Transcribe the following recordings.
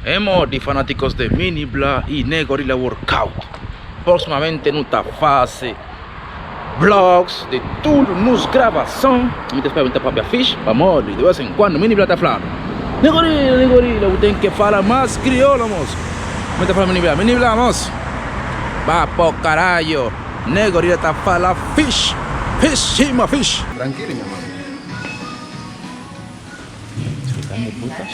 Hemos de fanáticos de Mini Bla y Negorilla Workout. Próximamente en nuestra fase vlogs de tudo nos gravação. Muitas perguntas para a fish, para modo, de vez em quando Mini Bla está falando Negorilla, tem que falar mais crioulo, moço. Muita fala Mini Bla, moço. Va por caralho. Negorilla está falando fish, fish. Tranquilo, mi hermano. Disfrutando putas.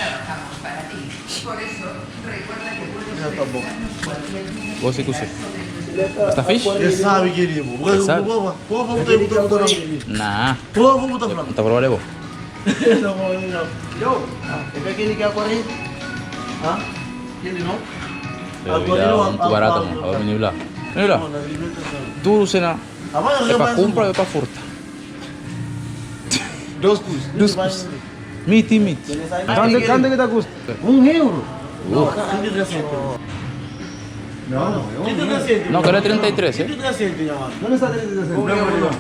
Por eso, recuerda que puedes Você que você. Está fish? Ele sabe, querido. Ele sabe? Pô, vamos ter que botar Nah. Pô, vamos botar Não tá problema, vou. Não, não. Yo, é aquele que é a corrente? Hã? Ele não? Muito barato, mano. Mini Bla. Mini Bla. Tudo cena. É para compra ou é para furta? Dos cus. Meat. Quanto que tá custa? €1. Não, Não, quero 33, hein? Onde está 33?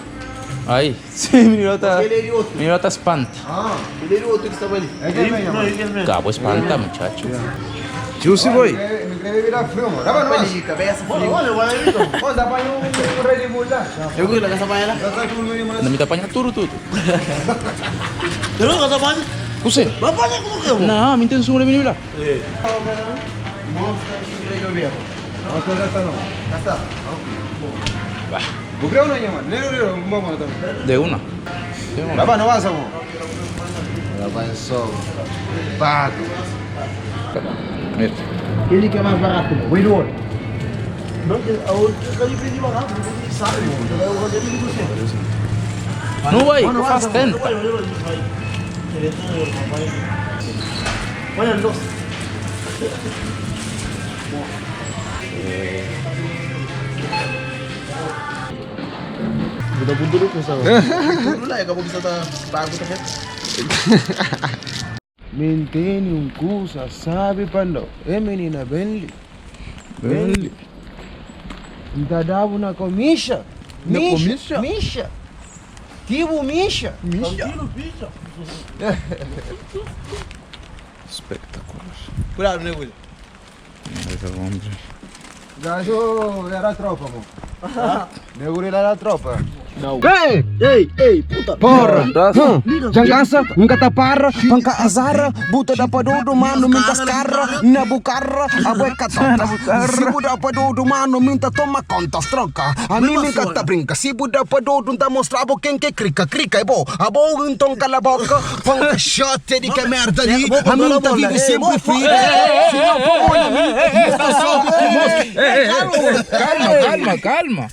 Aí. Sim, Mini Bla tá espanta. Ah, ele era o outro que estava ali. É que vem, mano. Cabo espanta, muchacho. Juicy boy. Me cree virar frio, mano. Dá pra nós. Olha, vai aí, então. Pô, dá pra ir um Red Bull lá. Eu gula ka sa bayan na? Dá pra ir um Não me apanha tudo. Pero ka sa bayan? Você? Bapak ko kayo. Não, me intenção é Mini Bla. Eh. Vamos a esta no. Ya está. Va. ¿Vos crees una llama? Negro, vamos a estar. De una. Papá, no vas a vos. Bapak so. Bago. Mira. Ele que é mais barato. Wait on. Não, ele pediu barato, ele sabe, mano. Eu vou fazer tudo você. Não vai, faz tempo. Olha, los. Budak-budak dulu sa. Dulu lah ya kamu bisa bago ta. Maintain yung kusa, sabi pa lo. Menina, Bentley. Ainda dava na comissa. Misha. Tipo Misha. Espetacular. Cuidado, né, Will? Esse homem. Gajo era a tropa, mo. Negurila era a tropa. Não. Ei, puta. Porra! Jangansa, nunca taparra, panca azara, buta da padodo, mano, minta scarra, nabucarra, abueca toca. Se buda padodo, mano, minta toma conta, troca. A mim minta tá brinca, se buda padodo, tá mostrava quem que crica, é bom. A bom então cala a boca, panca shot de que merda ali, a minta vive sempre fria. Se não for olha, calma.